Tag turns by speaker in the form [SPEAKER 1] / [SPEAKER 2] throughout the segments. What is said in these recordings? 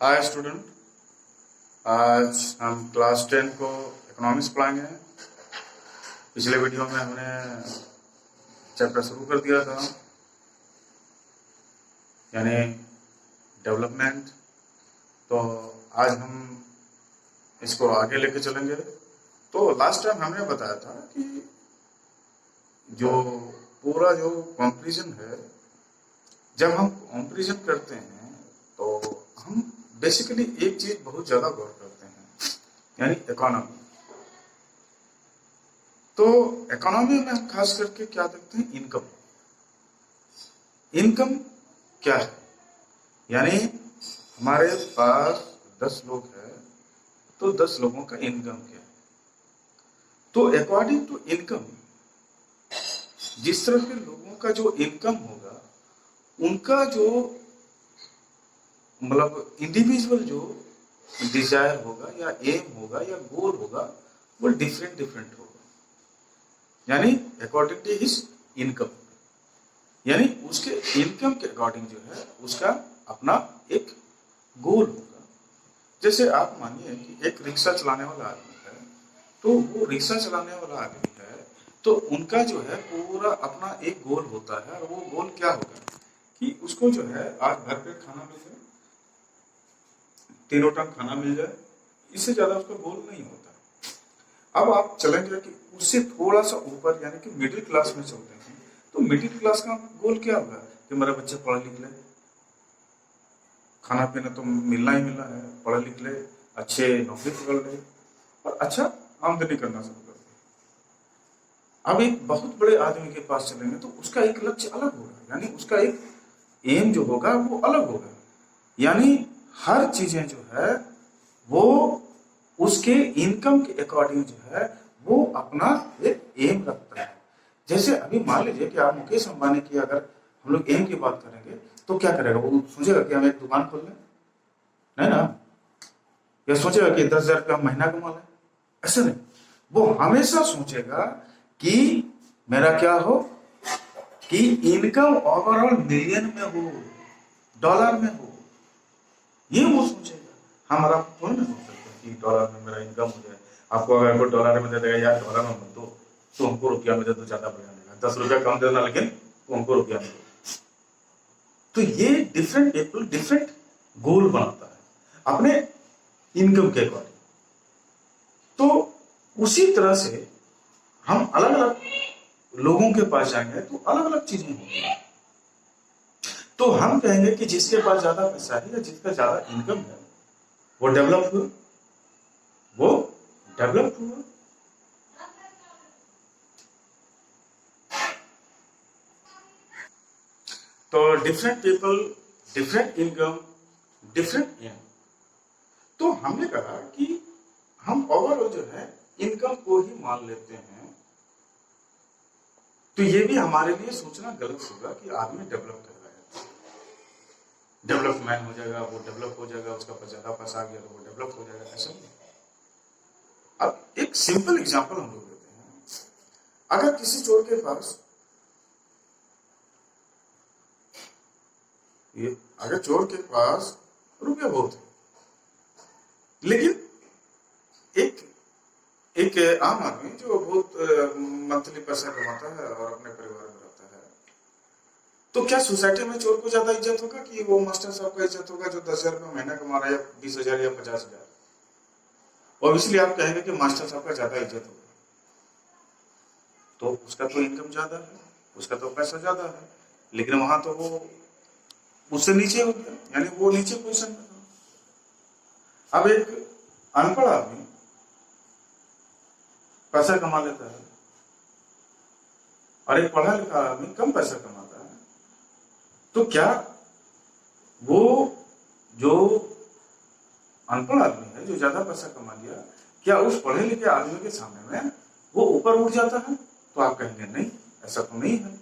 [SPEAKER 1] Hi student. आज हम class 10 को इकोनॉमिक्स पढ़ाएंगे। पिछले वीडियो में हमने चैप्टर शुरू कर दिया था, यानी डेवलपमेंट। तो आज हम इसको आगे लेके चलेंगे। तो लास्ट टाइम हमने बताया था कि जो पूरा जो कंपैरिजन है, जब हम कंपैरिजन करते हैं तो हम बेसिकली एक चीज बहुत ज्यादा गौर करते हैं, यानी इकोनॉमी। तो इकोनॉमी में हम खास करके क्या देखते हैं? इनकम। इनकम क्या है? यानी हमारे पास 10 लोग हैं तो 10 लोगों का इनकम क्या है। तो अकॉर्डिंग टू इनकम, जिस तरह के लोगों का जो इनकम होगा, उनका जो मतलब इंडिविजुअल जो डिजायर होगा या एम होगा या गोल होगा, वो डिफरेंट डिफरेंट होगा। यानी अकॉर्डिंग टू हिज इनकम, यानी उसके इनकम के अकॉर्डिंग जो है उसका अपना एक गोल होगा। जैसे आप मानिए कि एक रिक्शा चलाने वाला आदमी है, तो वो रिक्शा चलाने वाला आदमी है तो उनका जो है पूरा अपना एक गोल होता है। और वो गोल क्या होगा कि उसको जो है आज भर पेट खाना मिल जाए, तीनों टाइम खाना मिल जाए, इससे ज्यादा उसका गोल नहीं होता। अब आप चलेंगे कि उससे थोड़ा सा ऊपर, यानी कि मिडिल क्लास में चलते हैं, तो मिडिल क्लास का गोल क्या होगा कि मेरा बच्चा पढ़ लिख ले, खाना पीना तो मिलना ही मिलना है, पढ़ लिख ले, अच्छे नौकरी पकड़ ले और अच्छा आमदनी करना शुरू कर दे। अब एक बहुत बड़े आदमी के पास चलेंगे तो उसका एक लक्ष्य अलग होगा, यानी उसका एक एम जो होगा वो अलग होगा। यानी हर चीजें जो है वो उसके इनकम के अकॉर्डिंग जो है वो अपना एक एम रखता है। जैसे अभी मान लीजिए कि आप मुकेश अंबानी की अगर हम लोग एम की बात करेंगे तो क्या करेगा? वो सोचेगा कि हम एक दुकान खोल लें, नहीं ना? या सोचेगा कि 10,000 रुपया महीना कमा लें? ऐसा नहीं। वो हमेशा सोचेगा कि मेरा क्या हो कि इनकम ओवरऑल मिलियन में हो, डॉलर में हो, ये वो सोचेगा। हमारा थोड़ी ना सोच सकते कि डॉलर में मेरा इनकम हो जाए। आपको अगर कोई डॉलर में दे देगा, यार डॉलर में मत दो, तो हमको रुपया में दे तो ज्यादा बढ़िया देगा, 10 रुपया कम देना, लेकिन तो हमको रुपया में दो। तो ये डिफरेंट पीपल डिफरेंट गोल बनाता है अपने इनकम के अकॉर्डिंग। तो उसी तरह से हम अलग अलग लोगों के पास जाएंगे तो अलग अलग चीजें होंगी। तो हम कहेंगे कि जिसके पास ज्यादा पैसा है या जिसका ज्यादा इनकम है वो डेवलप हुआ, वो डेवलप हुआ। तो different people, different income, different aim. तो हमने कहा कि हम ओवरऑल जो है इनकम को ही मान लेते हैं। तो ये भी हमारे लिए सोचना गलत होगा कि आदमी डेवलप कर रहा है, डेवलपमेंट हो जाएगा, वो डेवलप हो जाएगा, उसका पास ज्यादा पैसा आ गया तो वो डेवलप हो जाएगा, ऐसा नहीं। अब एक सिंपल एग्जांपल हम लोग लेते हैं। अगर किसी चोर के पास अगर चोर के पास रुपया बहुत है, लेकिन एक आम आदमी जो बहुत मंथली पैसा कमाता है और अपने परिवार में रहता है, तो क्या सोसाइटी में चोर को ज्यादा इज्जत होगा कि वो मास्टर साहब का इज्जत होगा जो 10,000 रुपया महीना कमा रहा है, या 20,000 या 50,000? ऑब्वियसली आप कहेंगे कि मास्टर साहब का ज्यादा इज्जत होगा, तो उसका तो इनकम ज्यादा है, उसका तो पैसा ज्यादा है, लेकिन वहां तो वो उससे नीचे हो गया, यानी वो नीचे पोजीशन में था। अब एक अनपढ़ आदमी पैसा कमा लेता है और एक पढ़ा लिखा आदमी कम पैसा कमाता है, तो क्या वो जो अनपढ़ आदमी है जो ज्यादा पैसा कमा लिया, क्या उस पढ़े लिखे आदमी के सामने में वो ऊपर उठ जाता है? तो आप कहेंगे नहीं, ऐसा तो नहीं है।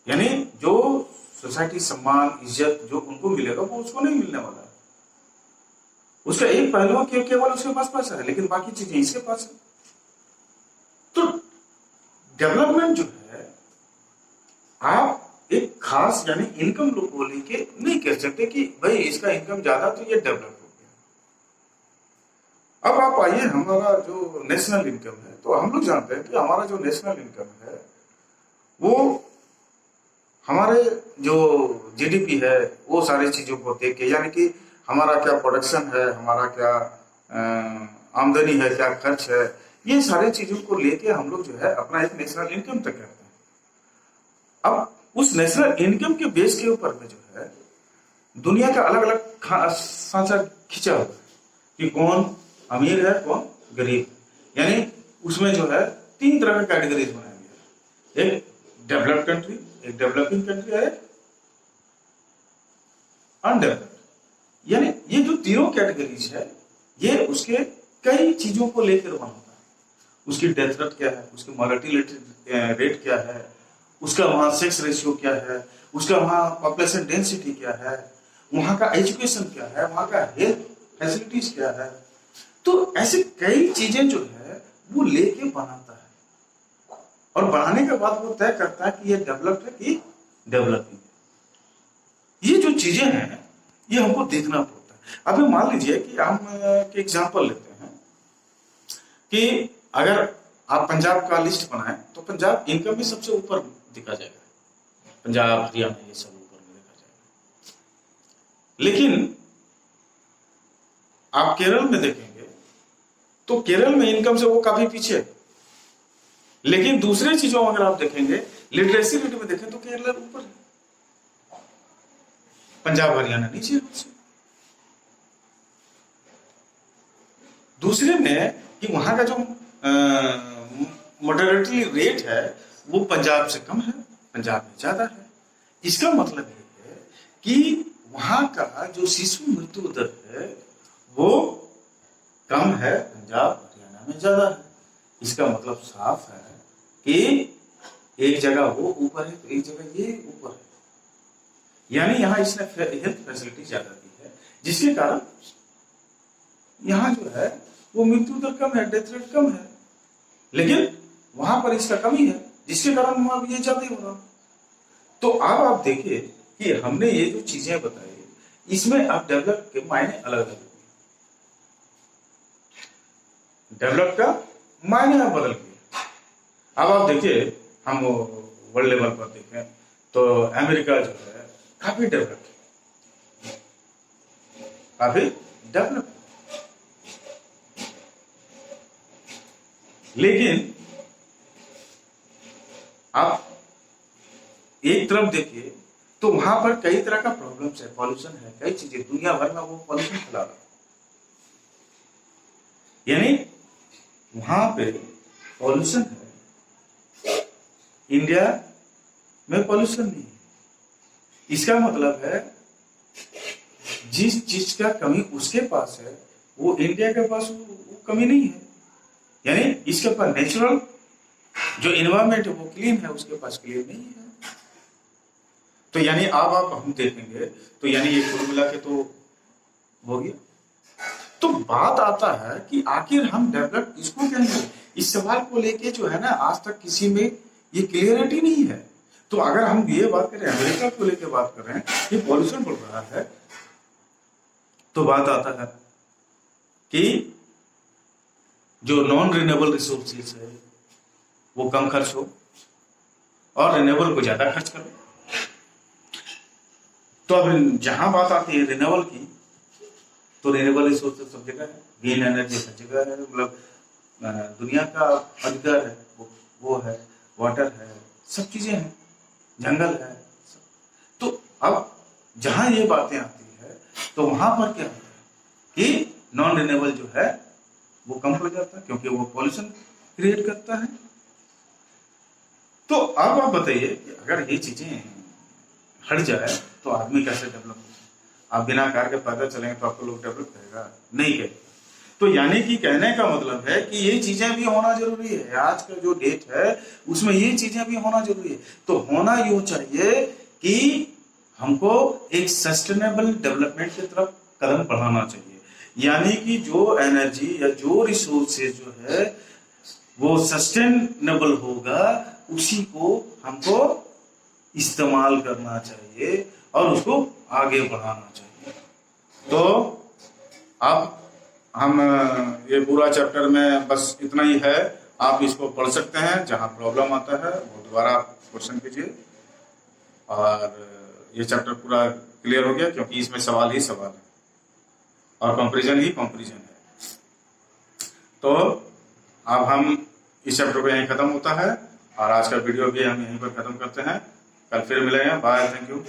[SPEAKER 1] यानी जो सोसाइटी सम्मान इज्जत जो उनको मिलेगा वो उसको नहीं मिलने वाला है। उसका एक पहलू केवल उसके पास पैसा है, लेकिन बाकी चीजें इसके पास है। तो डेवलपमेंट जो है, आप एक खास यानी इनकम को लेके नहीं कह सकते कि भाई इसका इनकम ज्यादा तो ये डेवलप हो गया। अब आप आइए, हमारा जो नेशनल इनकम है, तो हम लोग जानते हैं कि हमारा जो नेशनल इनकम है वो हमारे जो जीडीपी है वो सारी चीजों को देख के, यानी कि हमारा क्या प्रोडक्शन है, हमारा क्या आमदनी है, क्या खर्च है, ये सारी चीजों को लेके हम लोग जो है अपना एक नेशनल इनकम तक करते हैं। अब उस नेशनल इनकम के बेस के ऊपर में जो है दुनिया का अलग अलग सांचा खींचा हुआ है कि कौन अमीर है कौन गरीब, यानी उसमें जो है 3 तरह का कैटेगरीज बनाया गया है। एक डेवलप्ड कंट्री, एक डेवलपिंग कंट्री है, अनडेवलप्ड। यानी ये जो तीनों कैटेगरीज है ये उसके कई चीजों को लेकर बना होता है। उसकी डेथ रेट क्या है, उसकी मॉर्टेलिटी रेट क्या है, उसका वहां सेक्स रेशियो क्या है, उसका वहां पॉपुलेशन डेंसिटी क्या है, वहां का एजुकेशन क्या है, वहां का हेल्थ फैसिलिटीज क्या है। तो ऐसे कई चीजें जो है वो लेके बनाता है और बनाने के बाद वो तय करता है कि ये डेवलप्ड है कि डेवलपिंग है। ये जो चीजें हैं ये हमको देखना पड़ता है। अभी मान लीजिए कि हम एक एग्जांपल लेते हैं कि अगर आप पंजाब का लिस्ट बनाएं तो पंजाब इनकम में सबसे ऊपर दिखा जाएगा, पंजाब हरियाणा ये सब ऊपर में देखा जाएगा। लेकिन आप केरल में देखेंगे तो केरल में इनकम से वो काफी पीछे है। लेकिन दूसरे चीजों अगर आप देखेंगे, लिटरेसी रेट में देखें तो केरल ऊपर है, पंजाब हरियाणा नीचे है उससे। दूसरे में कि वहां का जो मोर्टेलिटी रेट है वो पंजाब से कम है, पंजाब में ज्यादा है। इसका मतलब ये है कि वहां का जो शिशु मृत्यु दर है वो कम है, पंजाब हरियाणा में ज्यादा है। इसका मतलब साफ है कि एक जगह वो ऊपर है तो एक जगह ये ऊपर है, यानी यहाँ इसने हेल्थ फैसिलिटी ज्यादा दी है, जिसके कारण यहाँ जो है वो मृत्यु दर कम है, डेथ रेट कम है। लेकिन वहां पर इसका कमी है, जिसके कारण वहां ये ज्यादा ही हो रहा। तो अब आप देखिए कि हमने ये जो चीजें बताई इसमें अब डेवलप के मायने अलग अलग, डेवलप का मायने अब बदल गए। अब आप देखिए, हम वर्ल्ड लेवल पर देखें तो अमेरिका जो है काफी डेवलप है, काफी डेवलप। लेकिन आप एक तरफ देखिए तो वहां पर कई तरह का प्रॉब्लम्स है, पॉल्यूशन है, कई चीजें दुनिया भर में वो पॉल्यूशन फैला रहा है। यानी वहां पे पॉल्यूशन है, इंडिया में पॉल्यूशन नहीं है। इसका मतलब है जिस चीज का कमी उसके पास है वो इंडिया के पास वो कमी नहीं है। यानी इसके पास नेचुरल जो एनवायरमेंट है वो क्लीन है, उसके पास क्लीन नहीं है। तो यानी अब आप हम देखेंगे तो यानी ये कुल मिला के तो हो गया। तो बात आता है कि आखिर हम डेवलप किसको कहेंगे, इस सवाल को लेके जो है ना आज तक किसी में ये क्लियरिटी नहीं है। तो अगर हम ये बात करें, अमेरिका को लेके बात कर रहे हैं, ये पॉल्यूशन बढ़ रहा है, तो बात आता है कि जो नॉन रिन्यूएबल रिसोर्सेज है वो कम खर्च हो और रिन्यूएबल को ज्यादा खर्च करो। तो अब जहां बात आती है रिन्यूएबल की, तो रिन्यूएबल रिसोर्सेज सब जगह है, ग्रीन एनर्जी सब जगह है, मतलब दुनिया का अधिकार है वो है, वाटर है, सब चीजें हैं, जंगल है सब। तो अब जहां ये बातें आती है तो वहां पर क्या होता है कि नॉन रिन्यूएबल जो है वो कम हो जाता है क्योंकि वो पॉल्यूशन क्रिएट करता है। तो अब आप बताइए कि अगर ये चीजें हट जाए तो आदमी कैसे डेवलप होगा। आप बिना कार के पैदल चलेंगे तो आपको लोग डेवलप करेगा नहीं करेगा। तो यानी कि कहने का मतलब है कि ये चीजें भी होना जरूरी है। आज का जो डेट है उसमें ये चीजें भी होना जरूरी है। तो होना यूं चाहिए कि हमको एक सस्टेनेबल डेवलपमेंट की तरफ कदम बढ़ाना चाहिए, यानी कि जो एनर्जी या जो रिसोर्सेज जो है वो सस्टेनेबल होगा उसी को हमको इस्तेमाल करना चाहिए और उसको आगे बढ़ाना चाहिए। तो अब हम ये पूरा चैप्टर में बस इतना ही है, आप इसको पढ़ सकते हैं, जहां प्रॉब्लम आता है वो दोबारा क्वेश्चन कीजिए। और ये चैप्टर पूरा क्लियर हो गया, क्योंकि इसमें सवाल ही सवाल है और कंपैरिजन ही कंपैरिजन है। तो अब हम इस चैप्टर को यहीं खत्म होता है और आज का वीडियो भी हम यहीं पर खत्म करते हैं। कल फिर मिलेंगे। Bye, thank you.